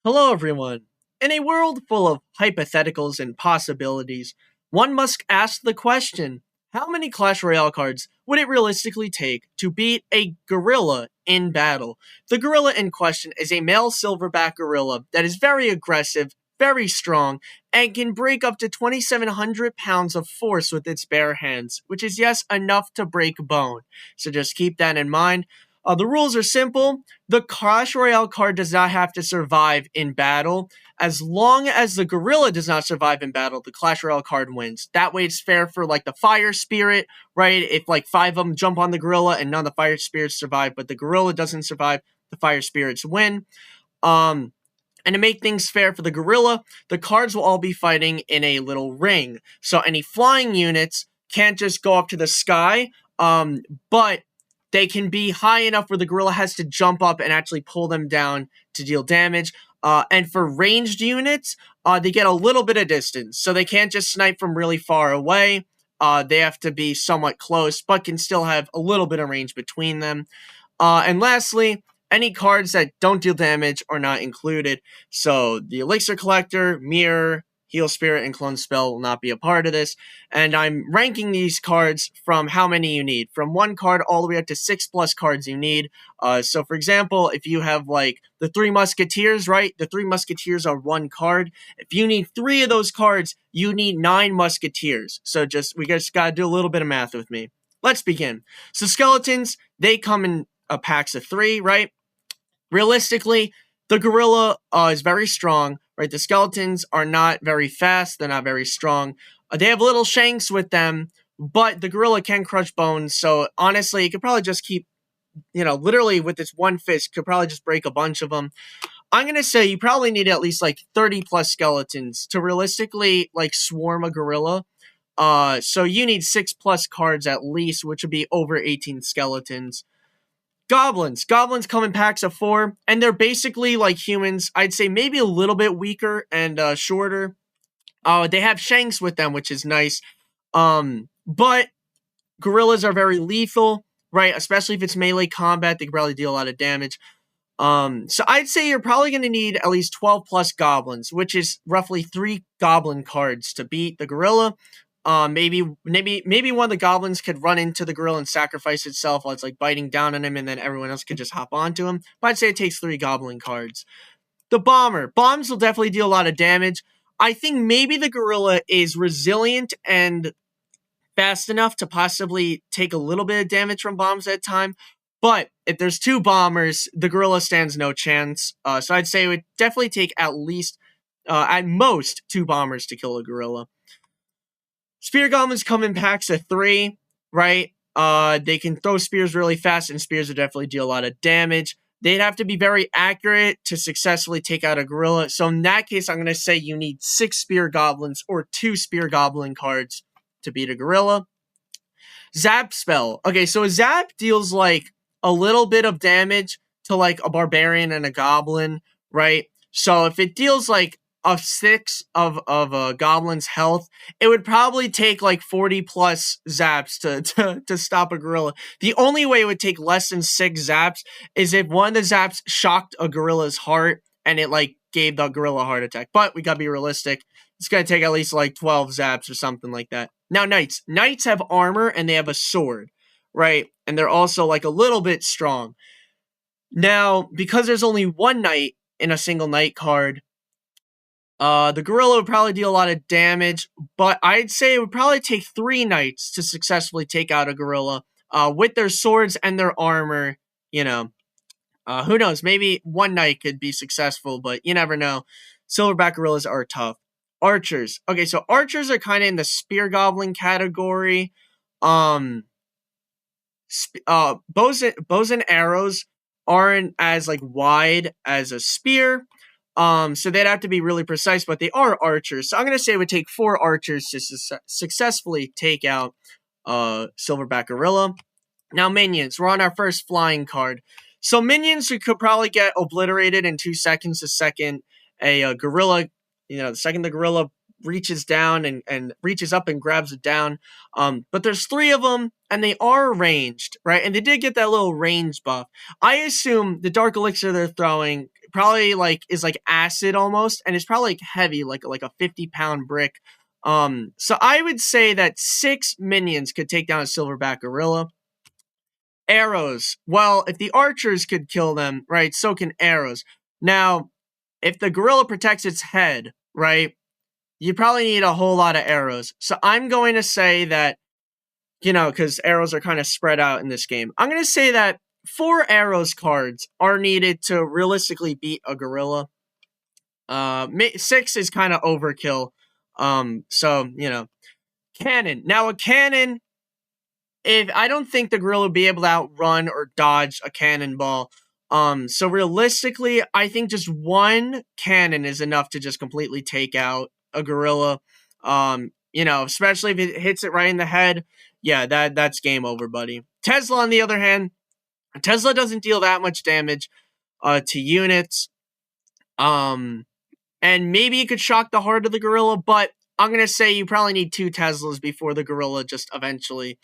Hello, everyone. In a world full of hypotheticals and possibilities, one must ask the question, how many Clash Royale cards would it realistically take to beat a gorilla in battle? The gorilla in question is a male silverback gorilla that is very aggressive, very strong, and can break up to 2,700 pounds of force with its bare hands, which is, yes, enough to break bone. So just keep that in mind. The rules are simple. The Clash Royale card does not have to survive in battle. As long as the gorilla does not survive in battle, the Clash Royale card wins. That way it's fair for like the fire spirit, right? If like five of them jump on the gorilla and none of the fire spirits survive, but the gorilla doesn't survive, the fire spirits win. Um, and to make things fair for the gorilla, the cards will all be fighting in a little ring. So any flying units can't just go up to the sky, but they can be high enough where the gorilla has to jump up and actually pull them down to deal damage. And for ranged units, they get a little bit of distance. So they can't just snipe from really far away. They have to be somewhat close, but can still have a little bit of range between them. And lastly, any cards that don't deal damage are not included. So the Elixir Collector, Mirror, Heal Spirit, and Clone Spell will not be a part of this. And I'm ranking these cards from how many you need. From one card all the way up to 6+ cards you need. So for example, if you have like the Three Musketeers, right? The Three Musketeers are one card. If you need 3 of those cards, you need 9 Musketeers. So we just gotta do a little bit of math with me. Let's begin. So skeletons, they come in packs of 3, right? Realistically, the gorilla is very strong, right? The skeletons are not very fast. They're not very strong. They have little shanks with them, but the gorilla can crush bones. So honestly, it could probably just keep, literally with its one fist, could probably just break a bunch of them. I'm going to say you probably need at least like 30 plus skeletons to realistically like swarm a gorilla. So you need 6+ cards at least, which would be over 18 skeletons. Goblins. Goblins come in packs of 4, and they're basically like humans. I'd say maybe a little bit weaker and shorter. They have shanks with them, which is nice. But gorillas are very lethal, right? Especially if it's melee combat, they can probably deal a lot of damage. So I'd say you're probably going to need at least 12 plus goblins, which is roughly 3 goblin cards to beat the gorilla. Maybe one of the goblins could run into the gorilla and sacrifice itself while it's like biting down on him, and then everyone else could just hop onto him. But I'd say it takes 3 goblin cards. The bomber. Bombs will definitely deal a lot of damage. I think maybe the gorilla is resilient and fast enough to possibly take a little bit of damage from bombs at a time. But if there's 2 bombers, the gorilla stands no chance. So I'd say it would definitely take at least, at most, 2 bombers to kill a gorilla. Spear goblins come in packs of 3, right? They can throw spears really fast, and spears would definitely deal a lot of damage. They'd have to be very accurate to successfully take out a gorilla. So in that case, I'm going to say you need 6 spear goblins or 2 spear goblin cards to beat a gorilla. Zap spell. Okay, so a zap deals like a little bit of damage to like a barbarian and a goblin, right? So if it deals like a 6 of a goblin's health, it would probably take like 40 plus zaps to stop a gorilla. The only way it would take less than 6 zaps is if one of the zaps shocked a gorilla's heart and it like gave the gorilla a heart attack. But we gotta be realistic. It's gonna take at least like 12 zaps or something like that. Now knights. Knights have armor and they have a sword, right? And they're also like a little bit strong. Now, because there's only one knight in a single knight card, the gorilla would probably deal a lot of damage, but I'd say it would probably take 3 knights to successfully take out a gorilla. With their swords and their armor, who knows? Maybe one knight could be successful, but you never know. Silverback gorillas are tough. Archers. Okay, so archers are kind of in the spear goblin category. Bows and arrows aren't as like wide as a spear. So they'd have to be really precise, but they are archers. So I'm gonna say it would take 4 archers to successfully take out Silverback Gorilla. Now minions. We're on our first flying card. So minions could probably get obliterated in 2 seconds the second a gorilla, the second the gorilla reaches down and reaches up and grabs it down. But there's 3 of them, and they are ranged, right? And they did get that little range buff. I assume the Dark Elixir they're throwing probably like is like acid almost, and it's probably like heavy, like a 50-pound brick. So I would say that 6 minions could take down a silverback gorilla. Arrows. Well, if the archers could kill them, right, so can arrows. Now, if the gorilla protects its head, right, you probably need a whole lot of arrows. So I'm going to say that, because arrows are kind of spread out in this game, I'm going to say that 4 arrows cards are needed to realistically beat a gorilla. 6 is kind of overkill. So, cannon. Now, a cannon, if I don't think the gorilla would be able to outrun or dodge a cannonball. So realistically, I think just 1 cannon is enough to just completely take out a gorilla. Especially if it hits it right in the head. Yeah, that's game over, buddy. Tesla, on the other hand, Tesla doesn't deal that much damage to units. And maybe it could shock the heart of the gorilla, but I'm gonna say you probably need 2 Teslas before the gorilla just eventually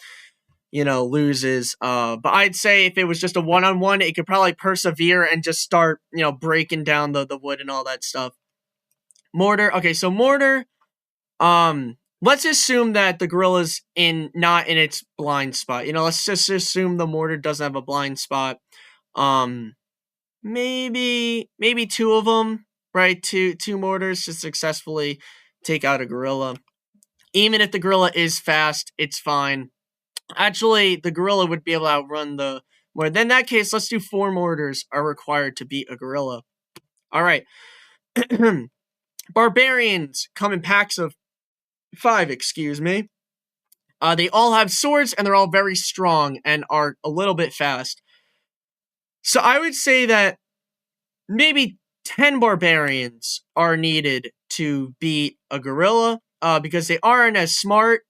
loses. But I'd say if it was just a one-on-one, it could probably persevere and just start, breaking down the wood and all that stuff. Mortar. Okay, so mortar. Let's assume that the gorilla's not in its blind spot. Let's just assume the mortar doesn't have a blind spot. Maybe 2 of them, right? Two mortars to successfully take out a gorilla. Even if the gorilla is fast, it's fine. Actually, the gorilla would be able to outrun the mortar. Then in that case, let's do 4 mortars are required to beat a gorilla. All right. Barbarians come in packs of 5, excuse me. They all have swords, and they're all very strong and are a little bit fast. So I would say that maybe 10 barbarians are needed to beat a gorilla, because they aren't as smart,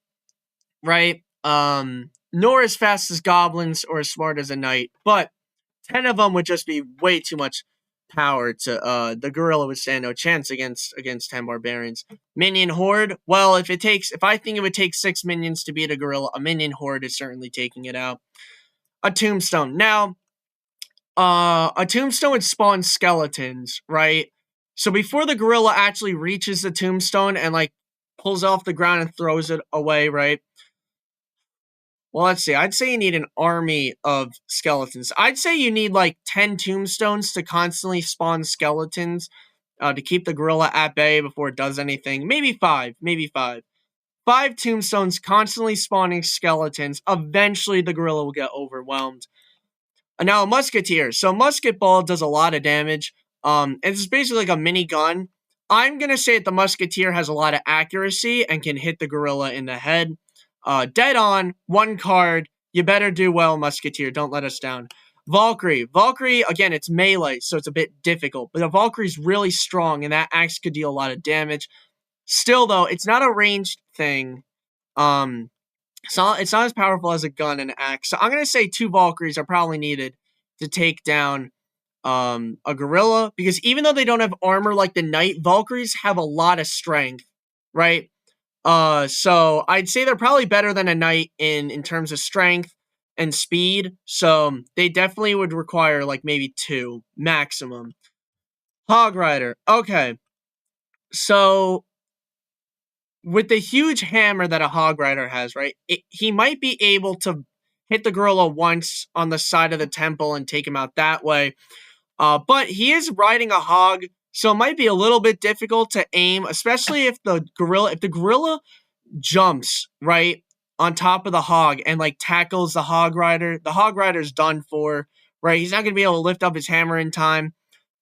right? Nor as fast as goblins or as smart as a knight, but 10 of them would just be way too much power to the gorilla would stand no chance against 10 barbarians. Minion horde. Well, if I think it would take 6 minions to beat a gorilla, a minion horde is certainly taking it out. A tombstone. Now, a tombstone would spawn skeletons, right? So before the gorilla actually reaches the tombstone and like pulls it off the ground and throws it away, right? Well, let's see. I'd say you need an army of skeletons. I'd say you need like 10 tombstones to constantly spawn skeletons to keep the gorilla at bay before it does anything. Maybe 5. 5 tombstones constantly spawning skeletons. Eventually, the gorilla will get overwhelmed. And now a musketeer. So musket ball does a lot of damage. It's basically like a mini gun. I'm going to say that the musketeer has a lot of accuracy and can hit the gorilla in the head. Dead on, 1 card. You better do well, musketeer. Don't let us down. Valkyrie. Valkyrie, again, it's melee, so it's a bit difficult. But the Valkyrie's really strong, and that axe could deal a lot of damage. Still, though, it's not a ranged thing. It's not as powerful as a gun and an axe. So I'm going to say 2 Valkyries are probably needed to take down a gorilla. Because even though they don't have armor like the knight, Valkyries have a lot of strength, right? So I'd say they're probably better than a knight in terms of strength and speed. So they definitely would require like maybe 2 maximum. Hog Rider. Okay. So with the huge hammer that a Hog Rider has, right? He might be able to hit the gorilla once on the side of the temple and take him out that way. But he is riding a hog, so it might be a little bit difficult to aim, especially if the gorilla jumps right on top of the hog and like tackles the Hog Rider's done for, right? He's not gonna be able to lift up his hammer in time.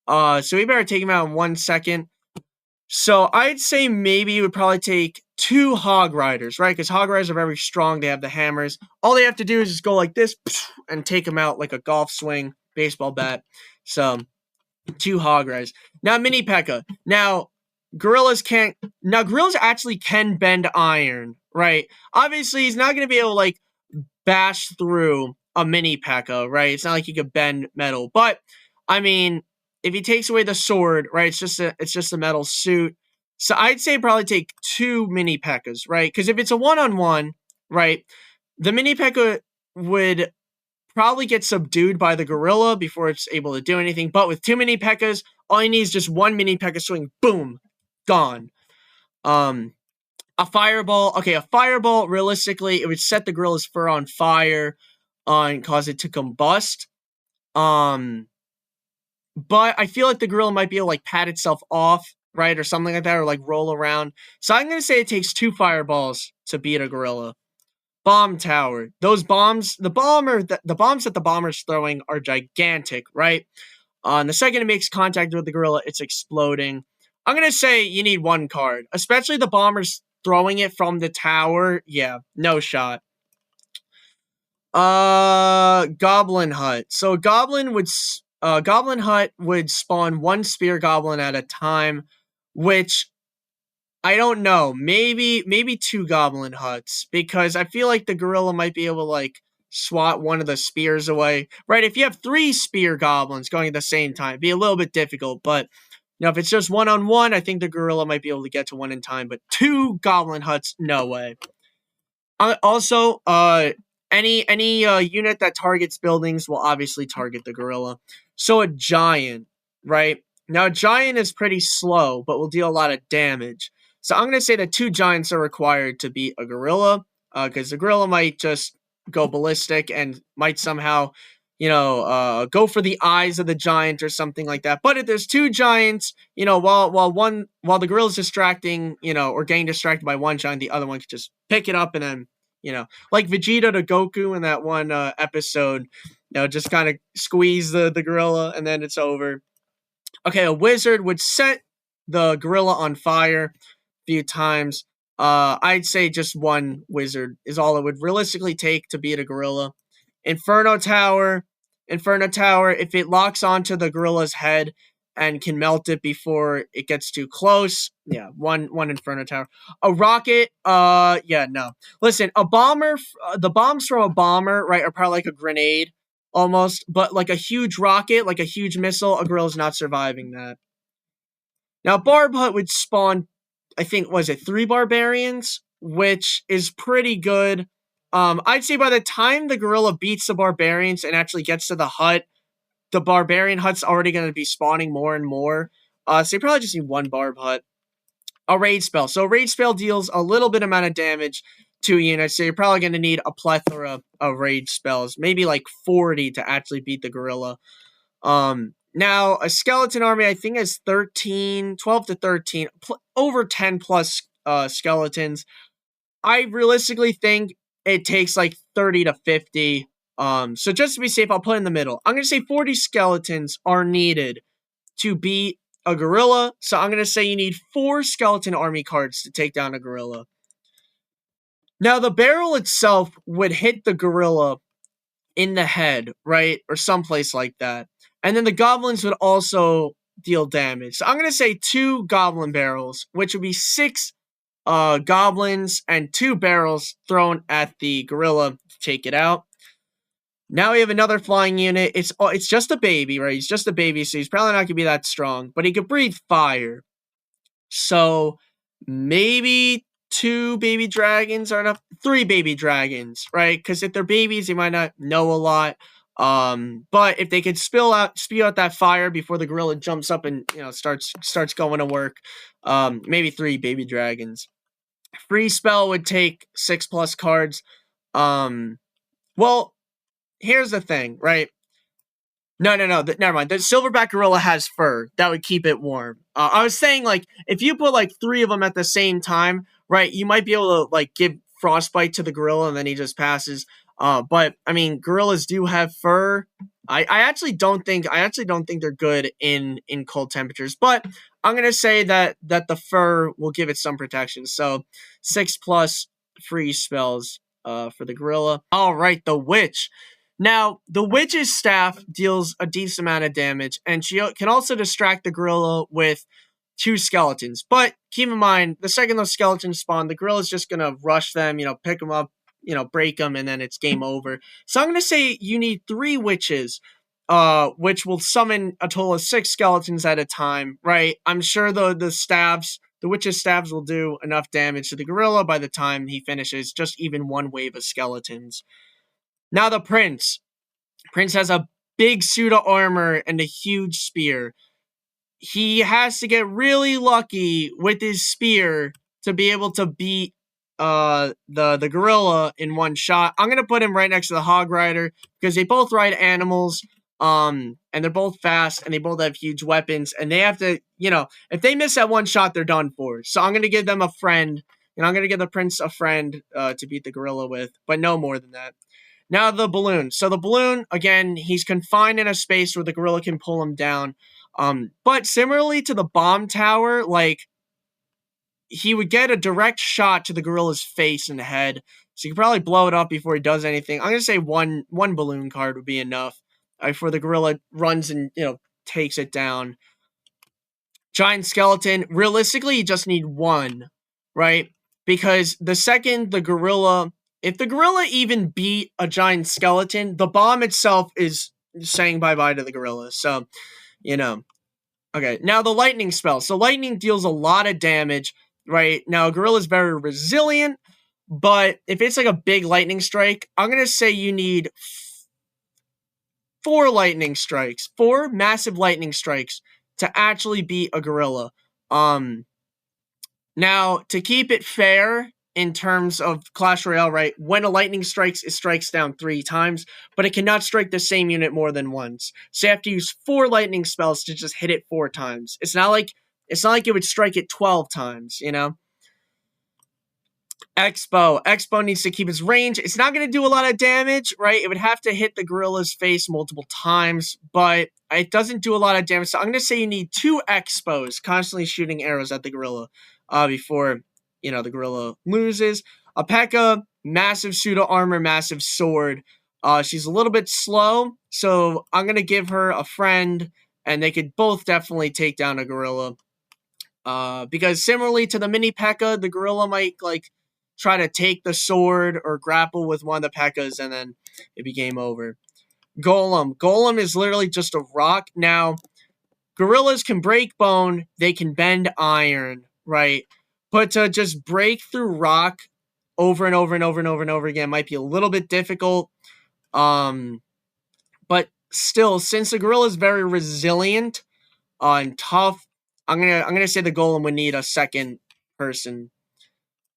So we better take him out in 1 second. So I'd say maybe it would probably take 2 Hog Riders, right? Because Hog Riders are very strong. They have the hammers. All they have to do is just go like this and take him out like a golf swing, baseball bat. So 2 Hog Riders. Now Mini P.E.K.K.A. Now gorillas actually can bend iron, right? Obviously, he's not going to be able to like bash through a Mini P.E.K.K.A., right? It's not like he could bend metal, but I mean, if he takes away the sword, right, it's just a metal suit. So I'd say probably take 2 Mini P.E.K.K.A.s, right? Because if it's a one-on-one, right, the Mini P.E.K.K.A. would probably get subdued by the gorilla before it's able to do anything. But with too many P.E.K.K.A.s, all you need is just one mini P.E.K.K.A swing. Boom. Gone. A fireball. Okay, a fireball, realistically, it would set the gorilla's fur on fire and cause it to combust. But I feel like the gorilla might be able to, like, pat itself off, right? Or something like that, or, like, roll around. So I'm going to say it takes 2 fireballs to beat a gorilla. Bomb tower. Those bombs, the bombs that the bomber's throwing are gigantic, right? And the second it makes contact with the gorilla, it's exploding. I'm going to say you need 1 card, especially the bombers throwing it from the tower. Yeah, no shot. Goblin Hut. So Goblin Hut would spawn 1 spear goblin at a time, which I don't know. Maybe 2 goblin huts, because I feel like the gorilla might be able to, like, swat one of the spears away. Right? If you have 3 spear goblins going at the same time, it'd be a little bit difficult, but if it's just one-on-one, I think the gorilla might be able to get to 1 in time, but 2 goblin huts, no way. Also, any unit that targets buildings will obviously target the gorilla. So a giant, right? Now, a giant is pretty slow, but will deal a lot of damage. So I'm going to say that 2 giants are required to beat a gorilla, because the gorilla might just go ballistic and might somehow, go for the eyes of the giant or something like that. But if there's 2 giants, while the gorilla's distracting, or getting distracted by one giant, the other one could just pick it up and then, like Vegeta to Goku in that one episode, just kind of squeeze the gorilla and then it's over. Okay, a wizard would set the gorilla on fire a few times. I'd say just 1 wizard is all it would realistically take to beat a gorilla. Inferno Tower, if it locks onto the gorilla's head and can melt it before it gets too close, yeah, one Inferno Tower. A rocket, yeah, no. Listen, a bomber, the bombs from a bomber, right, are probably like a grenade, almost, but like a huge rocket, like a huge missile, a gorilla's not surviving that. Now, Barb Hut would spawn, I think, was it 3 barbarians, which is pretty good. I'd say by the time the gorilla beats the barbarians and actually gets to the hut, the barbarian hut's already going to be spawning more and more. So you probably just need 1 barb hut. A raid spell. So a raid spell deals a little bit amount of damage to units, so you're probably going to need a plethora of raid spells, maybe like 40 to actually beat the gorilla. Now, a skeleton army, I think, is 12 to 13, over 10 plus skeletons. I realistically think it takes like 30 to 50. So just to be safe, I'll put in the middle. I'm going to say 40 skeletons are needed to beat a gorilla. So I'm going to say you need 4 skeleton army cards to take down a gorilla. Now, the barrel itself would hit the gorilla in the head, right? Or someplace like that. And then the goblins would also deal damage. So I'm going to say 2 goblin barrels, which would be 6 goblins and 2 barrels thrown at the gorilla to take it out. Now we have another flying unit. It's just a baby, right? He's just a baby, so he's probably not going to be that strong. But he could breathe fire. So maybe 2 baby dragons are enough. 3 baby dragons, right? Because if they're babies, they might not know a lot. But if they could spew out that fire before the gorilla jumps up and starts going to work, maybe 3 baby dragons. Free spell would take 6 plus cards. Well, here's the thing, right? No, never mind. The silverback gorilla has fur that would keep it warm. I was saying, like, if you put like 3 of them at the same time, right, you might be able to like give frostbite to the gorilla and then he just passes. But I mean, gorillas do have fur. I actually don't think they're good in cold temperatures, but I'm gonna say that the fur will give it some protection. So 6 plus free spells for the gorilla. All right, the witch. Now, the witch's staff deals a decent amount of damage, and she can also distract the gorilla with 2 skeletons. But keep in mind, the second those skeletons spawn, the gorilla's just going to rush them, pick them up, break them, and then it's game over. So I'm going to say you need 3 witches, which will summon a total of 6 skeletons at a time, right? I'm sure the witch's stabs will do enough damage to the gorilla by the time he finishes just even 1 wave of skeletons. Now the prince. Prince has a big suit of armor and a huge spear. He has to get really lucky with his spear to be able to beat the gorilla in one shot. I'm gonna put him right next to the hog rider because they both ride animals, and they're both fast and they both have huge weapons, and they have to, if they miss that one shot, they're done for. So I'm gonna give them a friend, and I'm gonna give the prince a friend to beat the gorilla with, but no more than that. Now the balloon. So the balloon, again, he's confined in a space where the gorilla can pull him down. But similarly to the bomb tower, like, he would get a direct shot to the gorilla's face and head. So you could probably blow it up before he does anything. I'm gonna say one balloon card would be enough before the gorilla runs and takes it down. Giant skeleton. Realistically, you just need one, right? Because the second the gorilla, if the gorilla even beat a giant skeleton, the bomb itself is saying bye bye to the gorilla. So, you know. Okay, now the lightning spell. So lightning deals a lot of damage, right? Now a gorilla is very resilient, but if it's like a big lightning strike, I'm gonna say you need four massive lightning strikes to actually beat a gorilla. Um, Now to keep it fair in terms of Clash Royale, right? When a lightning strikes, it strikes down 3 times, but it cannot strike the same unit more than once. So you have to use 4 lightning spells to just hit it 4 times. It's not like it would strike it 12 times. Expo needs to keep its range. It's not going to do a lot of damage, right? It would have to hit the gorilla's face multiple times, but it doesn't do a lot of damage. So I'm going to say you need 2 Expos constantly shooting arrows at the gorilla before, the gorilla loses. A P.E.K.K.A, massive pseudo armor, massive sword. She's a little bit slow, so I'm going to give her a friend, and they could both definitely take down a gorilla. Because similarly to the mini P.E.K.K.A, the gorilla might, try to take the sword or grapple with one of the P.E.K.K.As, and then it'd be game over. Golem. Golem is literally just a rock. Now, gorillas can break bone, they can bend iron, right? But to just break through rock over and over and over and over and over again might be a little bit difficult. But still, since the gorilla is very resilient and tough, I'm gonna say the golem would need a second person.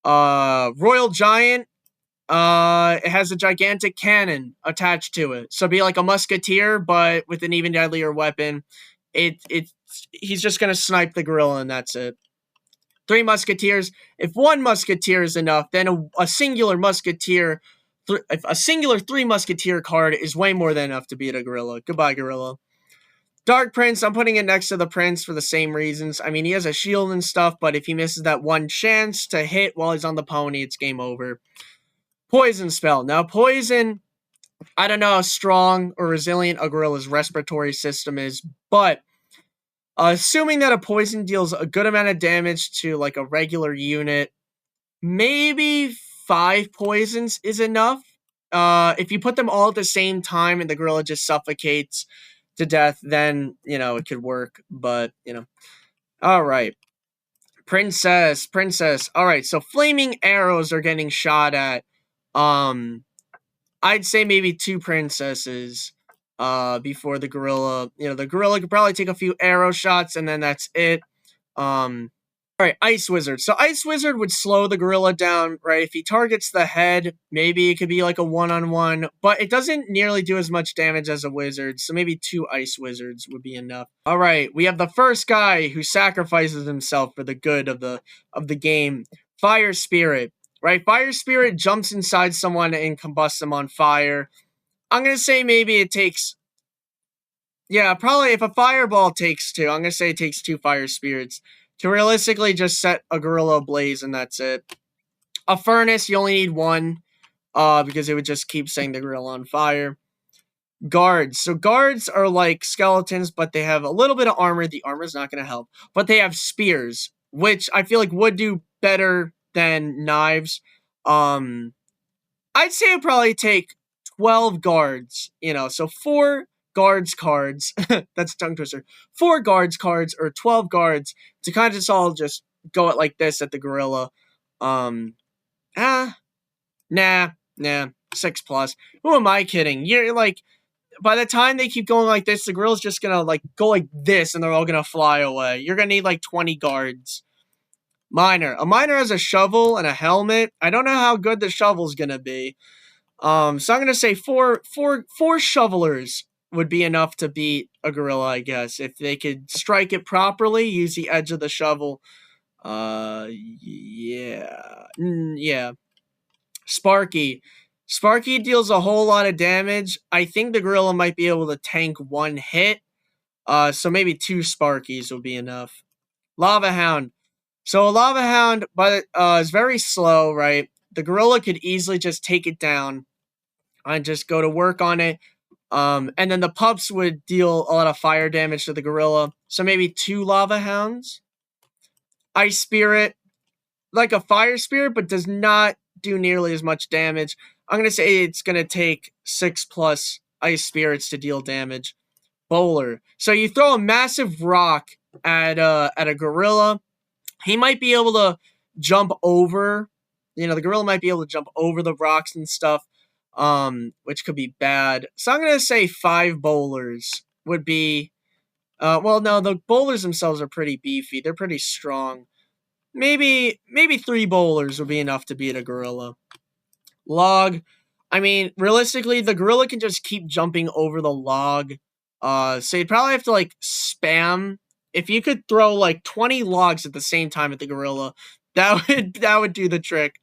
Royal Giant. It has a gigantic cannon attached to it, so it'd be like a musketeer, but with an even deadlier weapon. He's just gonna snipe the gorilla, and that's it. 3 musketeers. If 1 musketeer is enough, then a singular musketeer. If a singular 3 musketeer card is way more than enough to beat a gorilla. Goodbye, gorilla. Dark Prince, I'm putting it next to the Prince for the same reasons. I mean, he has a shield and stuff, but if he misses that one chance to hit while he's on the pony, it's game over. Poison spell. Now, poison, I don't know how strong or resilient a gorilla's respiratory system is, but assuming that a poison deals a good amount of damage to like a regular unit, maybe 5 poisons is enough. If you put them all at the same time and the gorilla just suffocates to death, then, it could work, but, All right. Princess. All right, so flaming arrows are getting shot at. I'd say maybe 2 princesses before the gorilla. The gorilla could probably take a few arrow shots and then that's it. All right, Ice Wizard. So Ice Wizard would slow the gorilla down, right? If he targets the head, maybe it could be like a one-on-one, but it doesn't nearly do as much damage as a wizard, so maybe 2 Ice Wizards would be enough. All right, we have the first guy who sacrifices himself for the good of the game. Fire Spirit, right? Fire Spirit jumps inside someone and combusts them on fire. I'm going to say maybe it takes... Yeah, probably if a fireball takes 2, I'm going to say it takes 2 Fire Spirits to realistically just set a gorilla ablaze, and that's it. A furnace, you only need 1, because it would just keep setting the gorilla on fire. Guards. So guards are like skeletons, but they have a little bit of armor. The armor's not going to help. But they have spears, which I feel like would do better than knives. I'd say it'd probably take 12 guards, so 4 guards cards, that's a tongue twister, 4 guards cards or 12 guards to kind of just all just go it like this at the gorilla. Nah, 6+. Who am I kidding? You're like, by the time they keep going like this, the gorilla's just gonna like go like this, and they're all gonna fly away. You're gonna need like 20 guards. A miner has a shovel and a helmet. I don't know how good the shovel's gonna be. So I'm gonna say four shovelers would be enough to beat a gorilla, I guess, if they could strike it properly, use the edge of the shovel. Yeah, yeah. Sparky. Sparky deals a whole lot of damage. I think the gorilla might be able to tank one hit. So maybe two Sparkies will be enough. Lava Hound. So a Lava Hound, but is very slow, right? The gorilla could easily just take it down and just go to work on it. And then the pups would deal a lot of fire damage to the gorilla. So maybe two Lava Hounds. Ice Spirit, like a Fire Spirit, but does not do nearly as much damage. I'm going to say it's going to take 6 plus Ice Spirits to deal damage. Bowler. So you throw a massive rock at a gorilla. He might be able to jump over. The gorilla might be able to jump over the rocks and stuff, which could be bad. So I'm going to say 5 bowlers would be... well, no, the bowlers themselves are pretty beefy. They're pretty strong. Maybe 3 bowlers would be enough to beat a gorilla. Log. I mean, realistically, the gorilla can just keep jumping over the log. So you'd probably have to like spam. If you could throw like 20 logs at the same time at the gorilla, that would do the trick.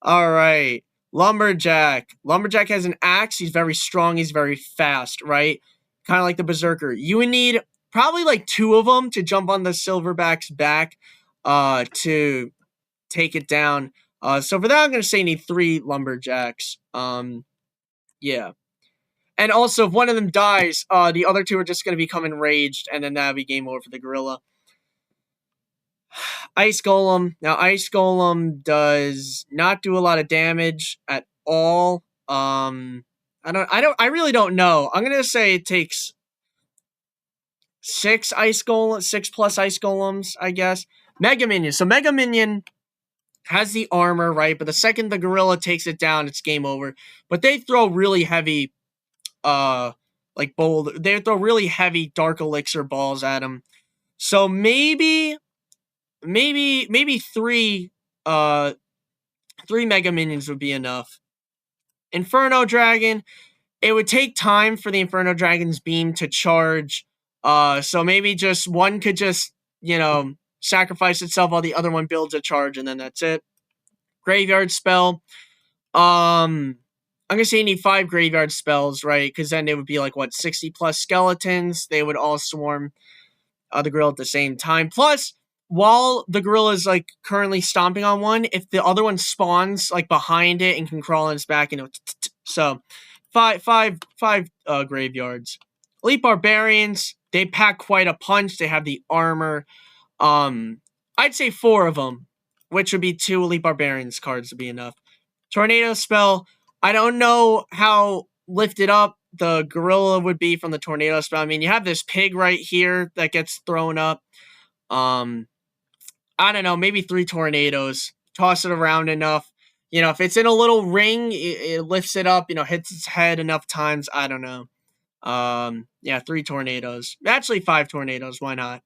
All right. Lumberjack. Lumberjack has an axe. He's very strong. He's very fast, right? Kind of like the Berserker. You would need probably like 2 of them to jump on the Silverback's back to take it down. So for that, I'm going to say you need 3 Lumberjacks. Yeah. And also, if one of them dies, the other 2 are just going to become enraged, and then that'll be game over for the gorilla. Ice Golem. Now, Ice Golem does not do a lot of damage at all. I really don't know. I'm gonna say it takes 6 plus Ice Golems, I guess. Mega Minion. So Mega Minion has the armor, right? But the second the gorilla takes it down, it's game over. But they throw really heavy, they throw really heavy Dark Elixir balls at him. So maybe 3 Mega Minions would be enough. Inferno Dragon, it would take time for the Inferno Dragon's beam to charge. So maybe just one could just, sacrifice itself while the other one builds a charge, and then that's it. Graveyard spell. I'm gonna say you need 5 graveyard spells, right? Because then it would be like 60 plus skeletons. They would all swarm the gorilla at the same time. Plus, while the gorilla is like currently stomping on one, if the other one spawns like behind it and can crawl on its back, so five graveyards. Elite Barbarians, they pack quite a punch. They have the armor. I'd say 4 of them, which would be 2 Elite Barbarians cards to be enough. Tornado spell, I don't know how lifted up the gorilla would be from the tornado spell. I mean, you have this pig right here that gets thrown up. I don't know, maybe 3 tornadoes. Toss it around enough. If it's in a little ring, it lifts it up, hits its head enough times. I don't know. 3 tornadoes. Actually, 5 tornadoes. Why not?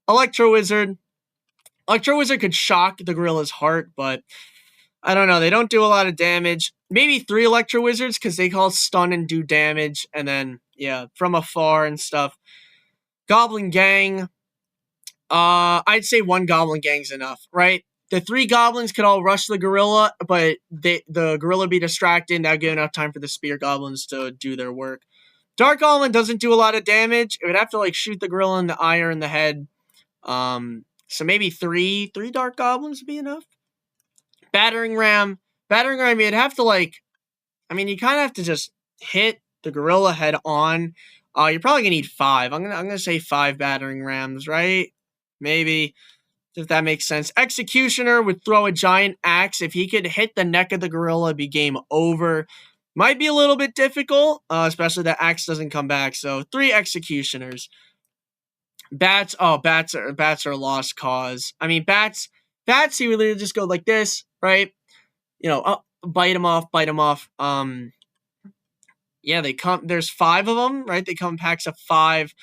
Electro Wizard. Electro Wizard could shock the gorilla's heart, but I don't know. They don't do a lot of damage. Maybe 3 Electro Wizards because they call stun and do damage. And then, from afar and stuff. Goblin Gang. I'd say 1 Goblin Gang's enough, right? The 3 goblins could all rush the gorilla, but the gorilla would be distracted, and that would give enough time for the spear goblins to do their work. Dark Goblin doesn't do a lot of damage. It would have to shoot the gorilla in the eye or in the head. So maybe 3 Dark Goblins would be enough. Battering Ram, you'd have to you kind of have to just hit the gorilla head on. You're probably gonna need 5. I'm gonna say 5 Battering Rams, right? Maybe, if that makes sense. Executioner would throw a giant axe. If he could hit the neck of the gorilla, it'd be game over. Might be a little bit difficult, especially that axe doesn't come back. So 3 Executioners. Bats are a lost cause. I mean, bats, he would literally just go like this, right? Bite him off. Yeah, there's 5 of them, right? They come in packs of 5.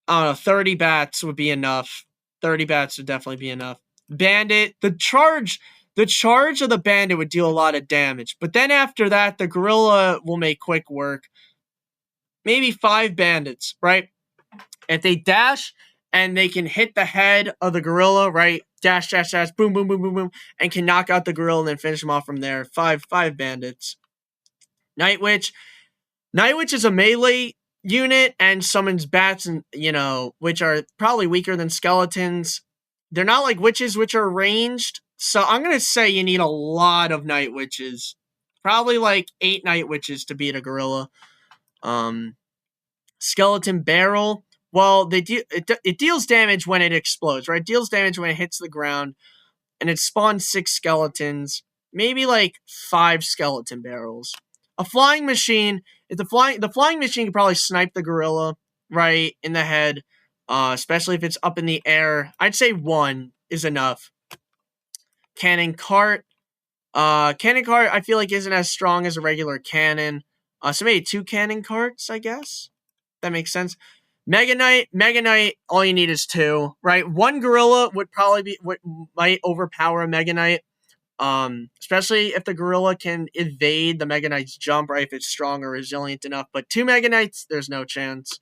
I don't know, 30 bats would be enough. 30 bats would definitely be enough. Bandit, the charge of the bandit would deal a lot of damage. But then after that, the gorilla will make quick work. Maybe 5 bandits, right? If they dash and they can hit the head of the gorilla, right? Dash, dash, dash, boom, boom, boom, boom, boom, and can knock out the gorilla and then finish him off from there. Five bandits. Night Witch. Night Witch is a melee unit and summons bats, and which are probably weaker than skeletons. They're not like witches, which are ranged. So I'm gonna say you need a lot of Night Witches. Probably like 8 Night Witches to beat a gorilla. Skeleton Barrel. Well, it deals damage when it explodes, right? It deals damage when it hits the ground, and it spawns 6 skeletons. Maybe like 5 skeleton barrels. A flying machine. If the flying machine can probably snipe the gorilla right in the head, especially if it's up in the air. I'd say 1 is enough. Cannon cart. Cannon cart I feel like isn't as strong as a regular cannon. So maybe 2 cannon carts, I guess. That makes sense. Mega Knight, all you need is 2, right? 1 gorilla might overpower a Mega Knight. Especially if the gorilla can evade the Mega Knight's jump, right? If it's strong or resilient enough. But 2 Mega Knights, there's no chance.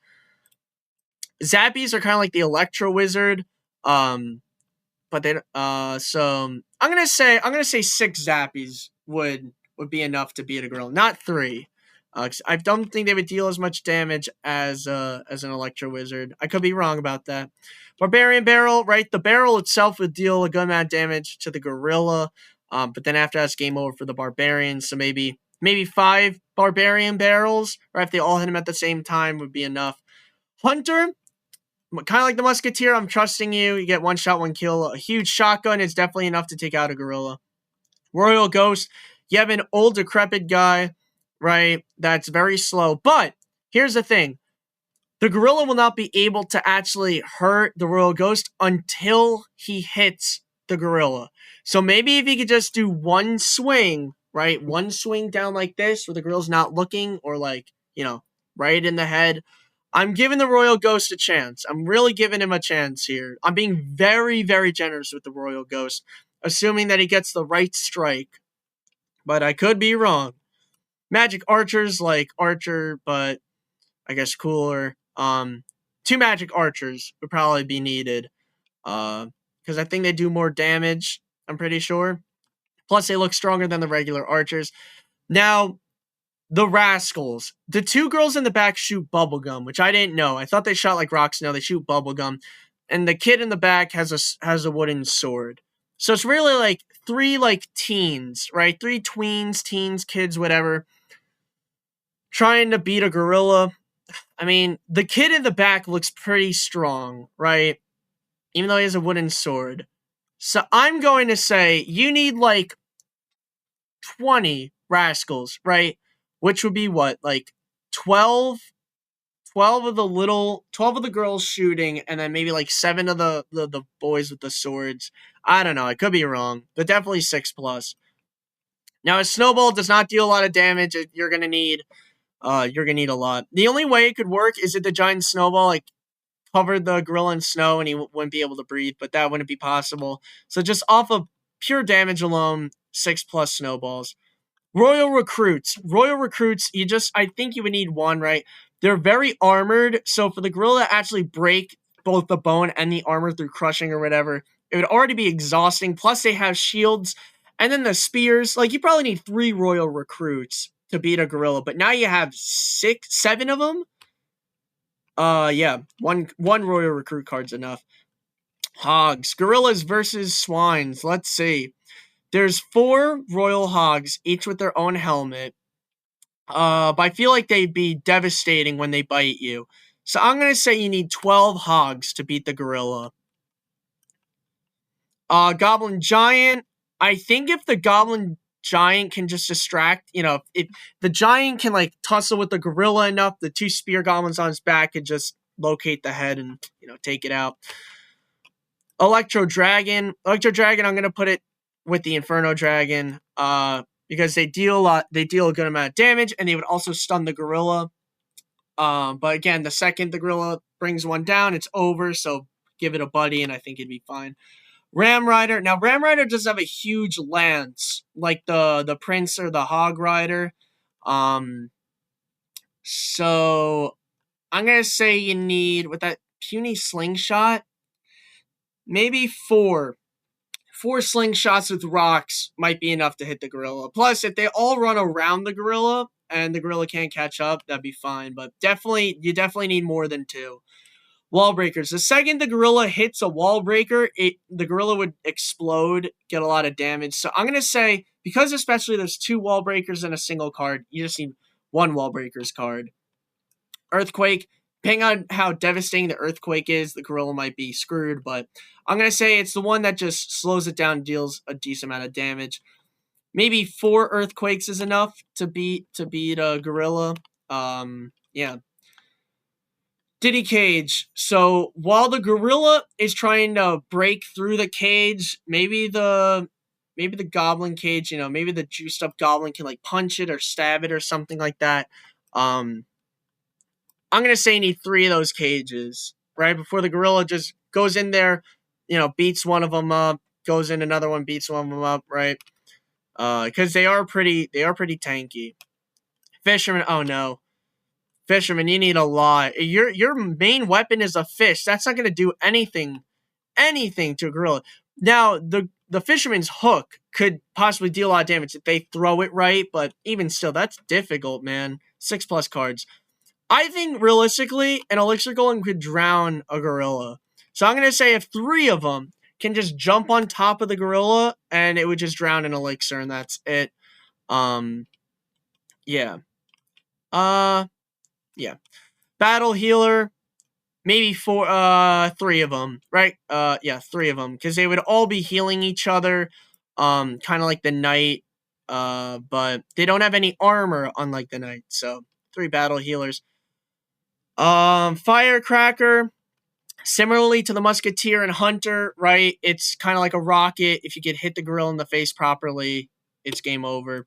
Zappies are kind of like the Electro Wizard. But they so I'm gonna say 6 Zappies would be enough to beat a gorilla, not 3. 'Cause I don't think they would deal as much damage as an Electro Wizard. I could be wrong about that. Barbarian Barrel, right? The barrel itself would deal a good amount of damage to the gorilla. But then after that's game over for the barbarians. So maybe 5 barbarian barrels, right? If they all hit him at the same time, would be enough. Hunter, kind of like the musketeer. I'm trusting you. You get 1 shot, 1 kill. A huge shotgun is definitely enough to take out a gorilla. Royal Ghost, you have an old decrepit guy, right? That's very slow. But here's the thing. The gorilla will not be able to actually hurt the Royal Ghost until he hits the gorilla. So maybe if he could just do 1 swing, right? 1 swing down like this where the gorilla's not looking, or like, right in the head. I'm giving the Royal Ghost a chance. I'm really giving him a chance here. I'm being very, very generous with the Royal Ghost, assuming that he gets the right strike. But I could be wrong. Magic Archers, like Archer, but I guess cooler. 2 Magic Archers would probably be needed. Because I think they do more damage, I'm pretty sure. Plus, they look stronger than the regular archers. Now, the Rascals. The 2 girls in the back shoot bubblegum, which I didn't know. I thought they shot like rocks. No, they shoot bubblegum. And the kid in the back has a wooden sword. So it's really like 3 like teens, right? 3 tweens, teens, kids, whatever, trying to beat a gorilla. I mean, the kid in the back looks pretty strong, right? Even though he has a wooden sword. So I'm going to say you need like 20 rascals, right? Which would be what? Like 12 of the girls shooting, and then maybe like 7 of the boys with the swords. I don't know. I could be wrong, but definitely 6 plus. Now, a snowball does not deal a lot of damage. You're gonna need a lot. The only way it could work is if the giant snowball like covered the gorilla in snow and he wouldn't be able to breathe, but that wouldn't be possible. So just off of pure damage alone, 6 plus snowballs. Royal Recruits, I think you would need 1, right? They're very armored, so for the gorilla to actually break both the bone and the armor through crushing or whatever, it would already be exhausting. Plus they have shields, and then the spears. Like, you probably need 3 Royal Recruits to beat a gorilla, but now you have 7 of them. Yeah, one Royal Recruit card's enough. Hogs, gorillas versus swines. Let's see. There's 4 Royal Hogs, each with their own helmet. But I feel like they'd be devastating when they bite you. So I'm gonna say you need 12 Hogs to beat the gorilla. Goblin Giant. I think if the Goblin Giant can just distract, if the Giant can like tussle with the gorilla enough, the 2 spear goblins on his back could just locate the head and take it out. Electro Dragon, I'm gonna put it with the Inferno Dragon. because they deal a lot. They deal a good amount of damage, and they would also stun the gorilla. But again, the second the gorilla brings one down, it's over. So give it a buddy, and I think it'd be fine. Ram Rider. Now, Ram Rider does have a huge lance, like the Prince or the Hog Rider. Um, so I'm gonna say you need, with that puny slingshot, maybe four slingshots with rocks might be enough to hit the gorilla. Plus, if they all run around the gorilla and the gorilla can't catch up, that'd be fine. But you definitely need more than two. Wall breakers. The second the gorilla hits a wall breaker, the gorilla would explode, get a lot of damage. So I'm gonna say, because especially there's two wall breakers in a single card, you just need one wall breakers card. Earthquake. Depending on how devastating the earthquake is, the gorilla might be screwed, but I'm going to say it's the one that just slows it down and deals a decent amount of damage. Maybe 4 earthquakes is enough to beat a gorilla. Yeah. Diddy cage. So while the gorilla is trying to break through the cage, maybe the goblin cage, maybe the juiced up goblin can like punch it or stab it or something like that. I'm going to say you need 3 of those cages, right? Before the gorilla just goes in there, beats one of them up, goes in another one, beats one of them up, right? Because they are pretty tanky. Fisherman, oh no. Fisherman, you need a lot. Your main weapon is a fish. That's not going to do anything to a gorilla. Now, the fisherman's hook could possibly deal a lot of damage if they throw it right, but even still, that's difficult, man. 6+ cards. I think realistically, an elixir golem could drown a gorilla. So I'm going to say if 3 of them can just jump on top of the gorilla and it would just drown an elixir and that's it. Yeah. Yeah. Battle healer, maybe 3 of them, right? Yeah, 3 of them, because they would all be healing each other, kind of like the knight, but they don't have any armor, unlike the knight. So 3 battle healers. Firecracker, similarly to the musketeer and hunter, right? It's kind of like a rocket. If you could hit the gorilla in the face properly, it's game over.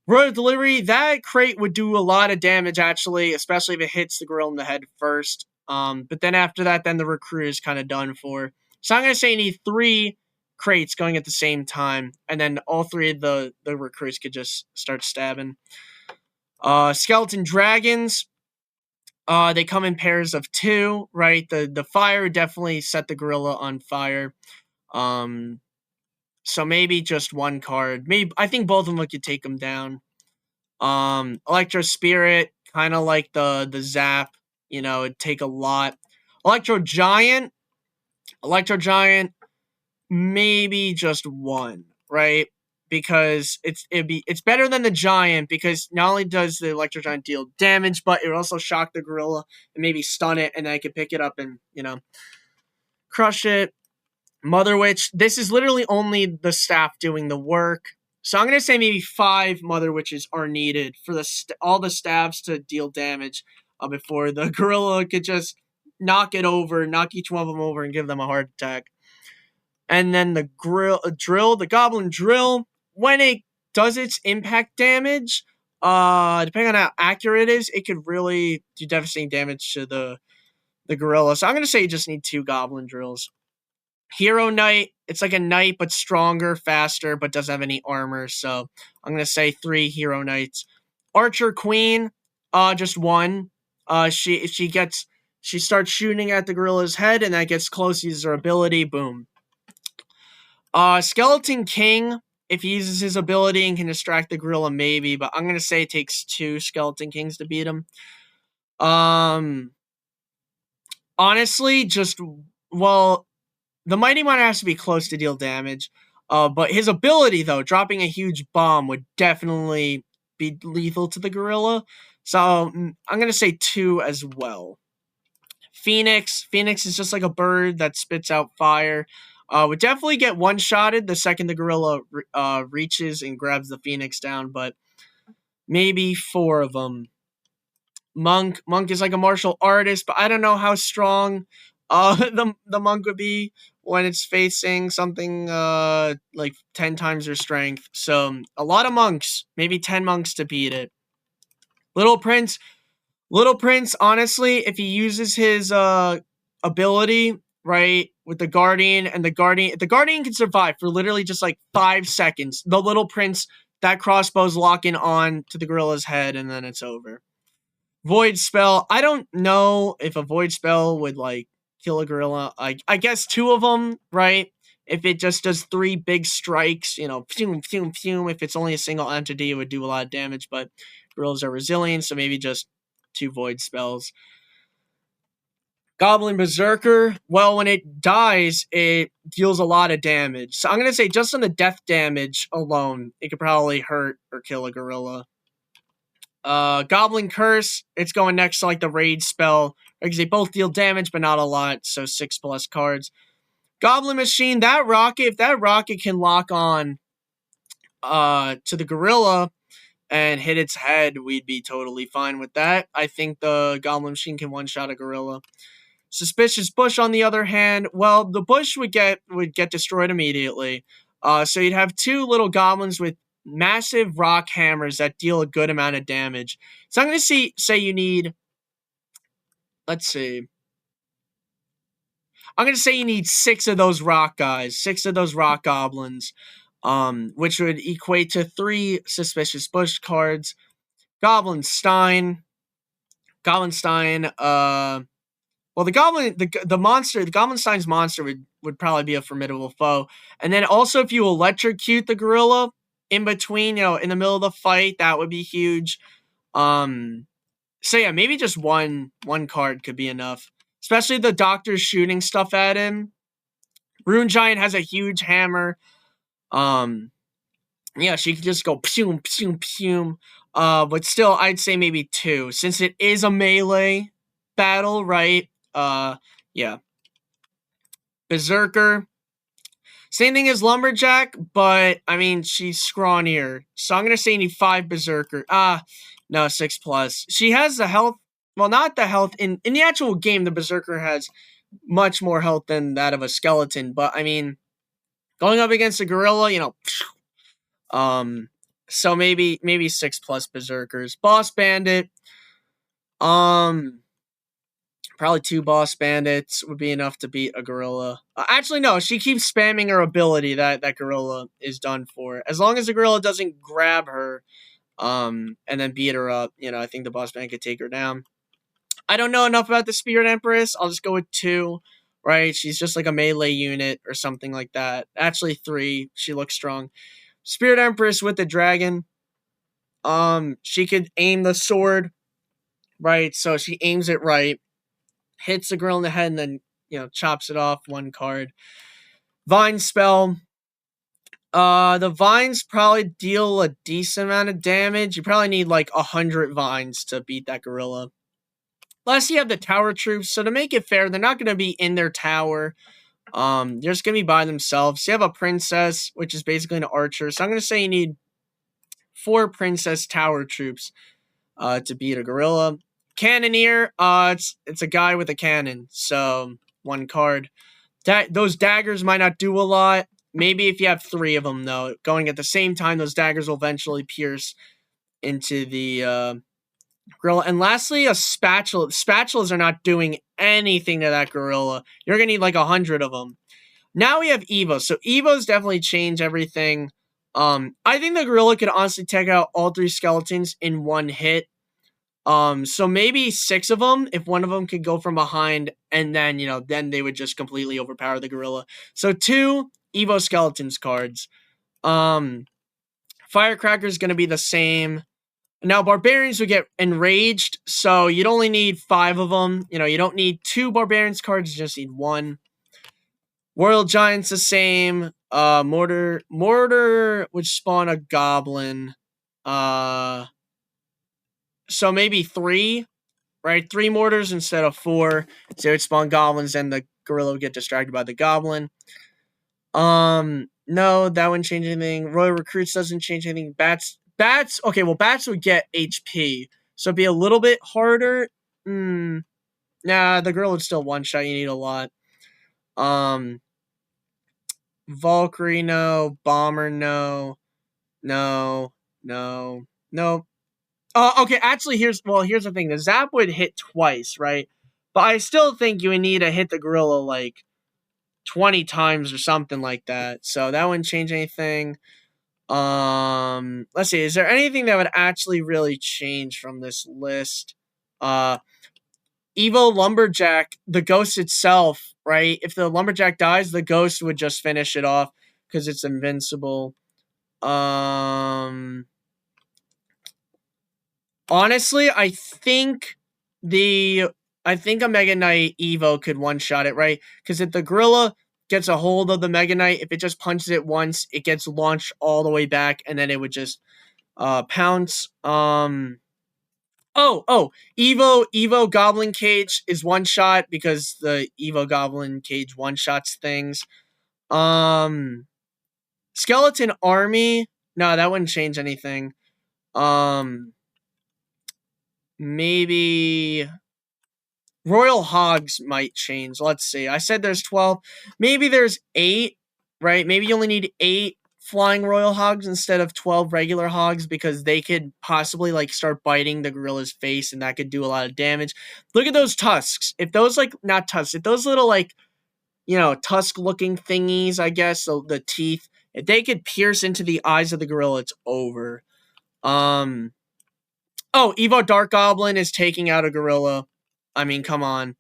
Royal delivery, that crate would do a lot of damage actually, especially if it hits the gorilla in the head first. But then after that, then the recruit is kind of done for. So I'm gonna say you need 3 crates going at the same time, and then all 3 of the recruits could just start stabbing. Skeleton dragons. They come in pairs of 2, right? The fire definitely set the gorilla on fire. So maybe just 1 card. Maybe I think both of them could take them down. Electro Spirit, kind of like the zap. It'd take a lot. Electro Giant, maybe just 1, right? Because it's better than the giant, because not only does the electro giant deal damage, but it would also shock the gorilla and maybe stun it, and then I could pick it up and crush it. Mother Witch, this is literally only the staff doing the work, so I'm gonna say maybe 5 Mother Witches are needed for all the staffs to deal damage before the gorilla could just knock each one of them over and give them a heart attack. And then the goblin drill, when it does its impact damage, depending on how accurate it is, it could really do devastating damage to the gorilla. So I'm gonna say you just need 2 goblin drills. Hero Knight, it's like a knight but stronger, faster, but doesn't have any armor. So I'm gonna say 3 Hero Knights. Archer Queen, just 1. She starts shooting at the gorilla's head, and that gets close, uses her ability, boom. Skeleton King, if he uses his ability and can distract the gorilla, maybe, but I'm gonna say it takes 2 Skeleton Kings to beat him. Honestly, the Mighty Miner has to be close to deal damage. But his ability, though, dropping a huge bomb, would definitely be lethal to the gorilla. So I'm gonna say 2 as well. Phoenix is just like a bird that spits out fire. Would definitely get one-shotted the second the gorilla reaches and grabs the Phoenix down, but maybe 4 of them. Monk is like a martial artist, but I don't know how strong the monk would be when it's facing something like 10 times their strength. So a lot of monks, maybe 10 monks to beat it. Little Prince, Little Prince, honestly, if he uses his ability, right, with the Guardian, and the Guardian can survive for literally just like 5 seconds. The Little Prince, that crossbow's locking on to the gorilla's head, and then it's over. Void Spell, I don't know if a Void Spell would like kill a gorilla. I guess two of them, right? If it just does three big strikes, fume, fume, fume. If it's only a single entity, it would do a lot of damage, but gorillas are resilient, so maybe just two Void Spells. Goblin Berserker, well, when it dies, it deals a lot of damage. So I'm going to say just on the death damage alone, it could probably hurt or kill a gorilla. Goblin Curse, it's going next to like the Raid spell, because they both deal damage, but not a lot, so 6+ cards. Goblin Machine, if that rocket can lock on to the gorilla and hit its head, we'd be totally fine with that. I think the Goblin Machine can one-shot a gorilla. Suspicious Bush, on the other hand, well, the bush would get destroyed immediately. So you'd have two little goblins with massive rock hammers that deal a good amount of damage. So I'm going to say you need, let's see. I'm going to say you need 6 of those rock guys, 6 of those rock goblins, which would equate to 3 Suspicious Bush cards. Goblin Stein, well, the Goblin Stein's monster would probably be a formidable foe. And then also if you electrocute the gorilla in between, in the middle of the fight, that would be huge. So yeah, maybe just one card could be enough. Especially the doctor shooting stuff at him. Rune Giant has a huge hammer. Yeah, she could just go pshum, pshum, pshum. But still, I'd say maybe 2. Since it is a melee battle, right? Yeah. Berserker. Same thing as Lumberjack, but, I mean, she's scrawnier. So I'm going to say you need 5 Berserker. No, 6+. She has the health. Well, not the health. In the actual game, the Berserker has much more health than that of a skeleton. But, I mean, going up against a gorilla, so maybe 6+ Berserkers. Boss Bandit. Probably 2 Boss Bandits would be enough to beat a gorilla. Actually, no. She keeps spamming her ability. That gorilla is done for. As long as the gorilla doesn't grab her, and then beat her up, I think the Boss Bandit could take her down. I don't know enough about the Spirit Empress. I'll just go with 2. Right? She's just like a melee unit or something like that. Actually, 3. She looks strong. Spirit Empress with the dragon. She could aim the sword. Right? So she aims it right. Hits the girl in the head and then, chops it off. 1 card. Vine spell. The vines probably deal a decent amount of damage. You probably need like 100 vines to beat that gorilla. Plus, you have the tower troops. So to make it fair, they're not going to be in their tower. They're just going to be by themselves. You have a princess, which is basically an archer. So I'm going to say you need 4 princess tower troops to beat a gorilla. Cannoneer, it's a guy with a cannon, so 1 card. Those daggers might not do a lot. Maybe if you have 3 of them, though, going at the same time, those daggers will eventually pierce into the gorilla. And lastly, a spatula. Spatulas are not doing anything to that gorilla. You're gonna need like 100 of them. Now we have Evo. So Evo's definitely changed everything. I think the gorilla could honestly take out all 3 skeletons in 1 hit. So maybe 6 of them, if one of them could go from behind, and then, then they would just completely overpower the gorilla. So 2 Evo Skeletons cards. Firecracker's going to be the same. Now, Barbarians would get Enraged, so you'd only need 5 of them. You don't need 2 Barbarians cards, you just need 1. Royal Giant's the same. Mortar would spawn a Goblin. So maybe 3, right? 3 mortars instead of 4. So it would spawn goblins, and the gorilla would get distracted by the goblin. No, that wouldn't change anything. Royal Recruits doesn't change anything. Bats, okay, well, bats would get HP. So it'd be a little bit harder. Nah, the gorilla would still one-shot. You need a lot. Valkyrie, no. Bomber, no. No. No. No. Okay, actually, here's the thing. The Zap would hit twice, right? But I still think you would need to hit the gorilla like 20 times or something like that. So that wouldn't change anything. Let's see. Is there anything that would actually really change from this list? Uh, Evo Lumberjack, the ghost itself, right? If the Lumberjack dies, the ghost would just finish it off because it's invincible. Um, Honestly, the I think a Mega Knight Evo could one shot it, right? Because if the gorilla gets a hold of the Mega Knight, if it just punches it once, it gets launched all the way back, and then it would just pounce. Evo Goblin Cage is one shot because the Evo Goblin Cage one shots things. Um, Skeleton Army, no, that wouldn't change anything. Maybe Royal Hogs might change. Let's see. I said there's 12. Maybe there's 8, right? Maybe you only need 8 flying Royal Hogs instead of 12 regular hogs because they could possibly like start biting the gorilla's face and that could do a lot of damage. Look at those tusks. If those like not tusks, if those little like, tusk looking thingies, I guess, so the teeth, if they could pierce into the eyes of the gorilla, it's over. Um Evo Dark Goblin is taking out a gorilla. I mean, come on.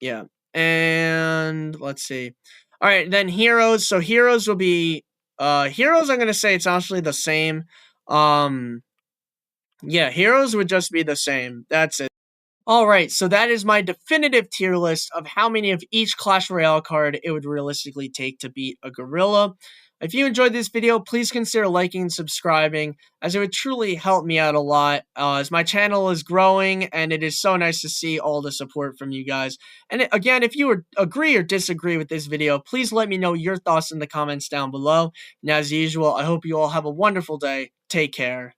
Yeah. And let's see. All right, then heroes. So heroes will be heroes. I'm gonna say it's actually the same. Um, yeah, heroes would just be the same. That's it. All right, so that is my definitive tier list of how many of each Clash Royale card it would realistically take to beat a gorilla. If you enjoyed this video, please consider liking and subscribing, as it would truly help me out a lot, as my channel is growing, and it is so nice to see all the support from you guys. And again, if you agree or disagree with this video, please let me know your thoughts in the comments down below. And as usual, I hope you all have a wonderful day. Take care.